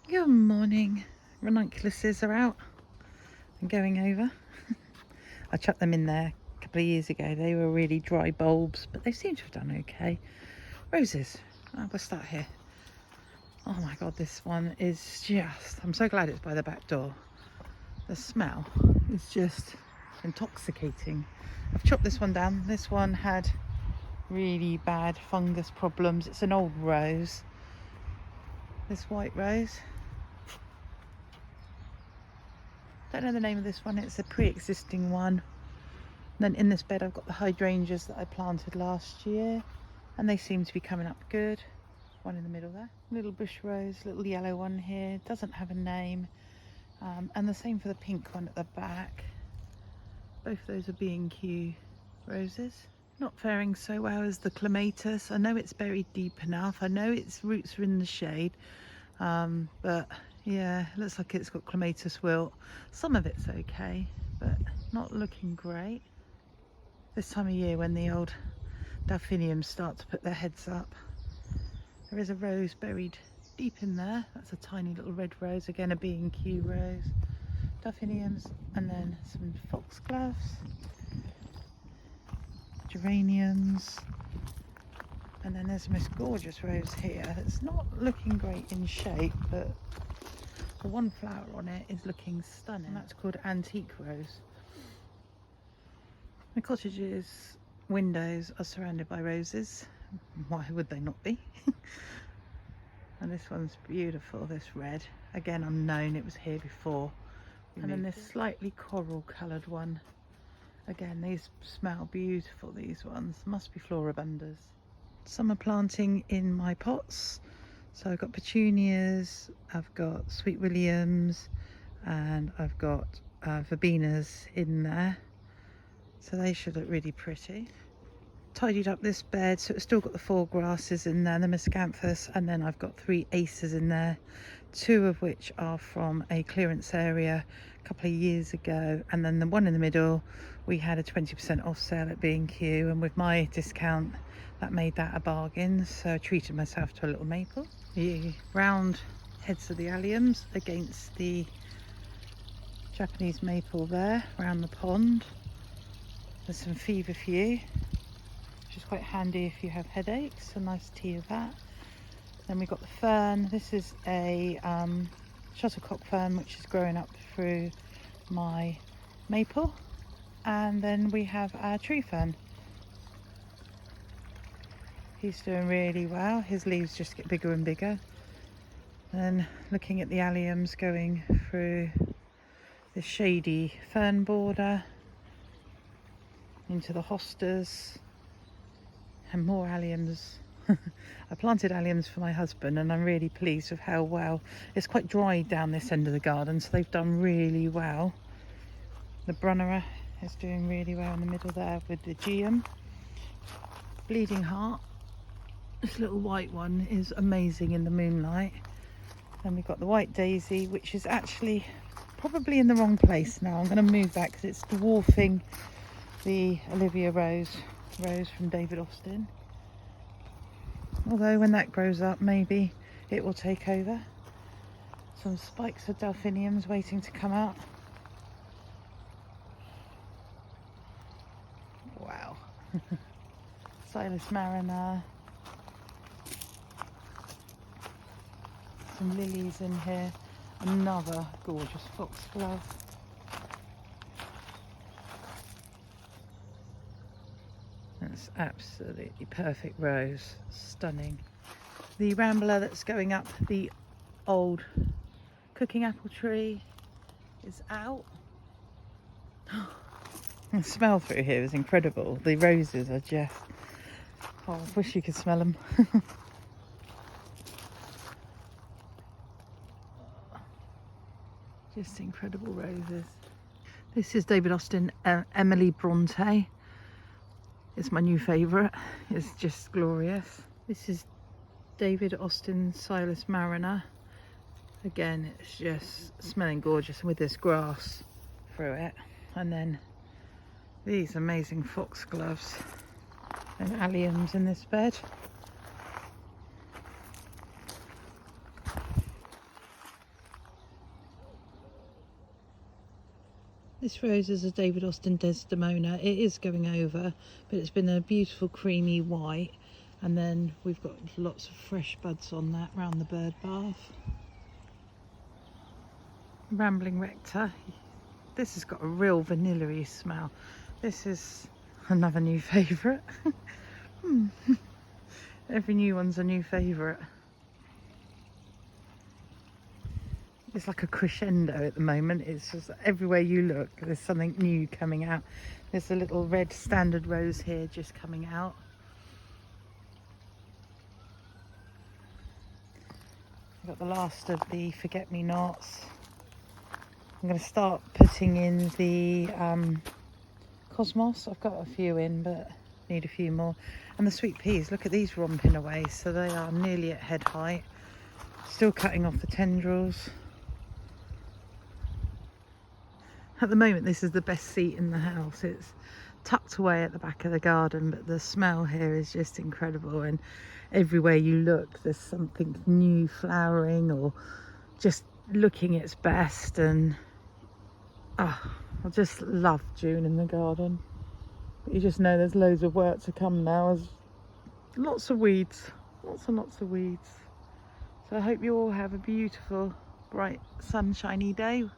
Good morning. Ranunculuses are out and going over. I chucked them in there a couple of years ago. They were really dry bulbs, but they seem to have done okay. Roses. We'll start here. Oh my god, this one is just... I'm so glad it's by the back door. The smell is just intoxicating. I've chopped this one down. This one had really bad fungus problems. It's an old rose. This white rose. Don't know the name of this one. It's a pre-existing one. Then in this bed I've got the hydrangeas that I planted last year, and they seem to be coming up good. One in the middle there. Little bush rose, little yellow one here. Doesn't have a name. And the same for the pink one at the back. Both those are B&Q roses. Not faring so well as the clematis. I know it's buried deep enough. I know its roots are in the shade. But yeah, it looks like it's got clematis wilt. Some of it's okay, but not looking great. This time of year when the old delphiniums start to put their heads up. There is a rose buried deep in there. That's a tiny little red rose, again a B&Q rose. Delphiniums, and then some foxgloves, geraniums, and then there's the most gorgeous rose here. It's not looking great in shape, but the one flower on it is looking stunning. And that's called antique rose. The cottage's windows are surrounded by roses. Why would they not be? And this one's beautiful, this red. Again, unknown, it was here before. And then this slightly coral coloured one. Again, these smell beautiful, these ones. Must be floribundas. Some are planting in my pots. So I've got petunias, I've got sweet williams, and I've got verbenas in there. So they should look really pretty. Tidied up this bed, so it's still got the four grasses in there, the miscanthus, and then I've got 3 aces in there, 2 of which are from a clearance area a couple of years ago, and then the one in the middle we had a 20% off sale at B&Q, and with my discount that made that a bargain, so I treated myself to a little maple. The round heads of the alliums against the Japanese maple there around the pond. There's some feverfew, which is quite handy if you have headaches. A nice tea of that. Then we've got the fern. This is a shuttlecock fern which is growing up through my maple. And then we have our tree fern. He's doing really well. His leaves just get bigger and bigger. Then looking at the alliums going through this shady fern border into the hostas. And more alliums. I planted alliums for my husband, and I'm really pleased with how well. It's quite dry down this end of the garden, so they've done really well. The Brunnera is doing really well in the middle there with the geum. Bleeding Heart, this little white one, is amazing in the moonlight. Then we've got the white daisy, which is actually probably in the wrong place now. I'm going to move that because it's dwarfing the Olivia rose from David Austin. Although when that grows up, maybe it will take over. Some spikes of delphiniums waiting to come out. Wow. Silas Mariner. Some lilies in here. Another gorgeous foxglove. That's absolutely perfect rose, stunning. The rambler that's going up the old cooking apple tree is out. The smell through here is incredible. The roses are just, oh, I wish you could smell them. Just incredible roses. This is David Austin, Emily Bronte. It's my new favourite. It's just glorious. This is David Austin Silas Mariner. Again, it's just smelling gorgeous with this grass through it. And then these amazing foxgloves and alliums in this bed. This rose is a David Austin Desdemona. It is going over, but it's been a beautiful creamy white. And then we've got lots of fresh buds on that round the bird bath. Rambling Rector. This has got a real vanilla-y smell. This is another new favourite. Every new one's a new favourite. It's like a crescendo at the moment. It's just everywhere you look, there's something new coming out. There's a little red standard rose here just coming out. I've got the last of the forget-me-nots. I'm going to start putting in the cosmos. I've got a few in, but need a few more. And the sweet peas, look at these romping away. So they are nearly at head height. Still cutting off the tendrils. At the moment, this is the best seat in the house. It's tucked away at the back of the garden, but the smell here is just incredible. And everywhere you look, there's something new flowering or just looking its best. And I just love June in the garden. But you just know there's loads of work to come now. There's lots of weeds, lots and lots of weeds. So I hope you all have a beautiful, bright, sunshiny day.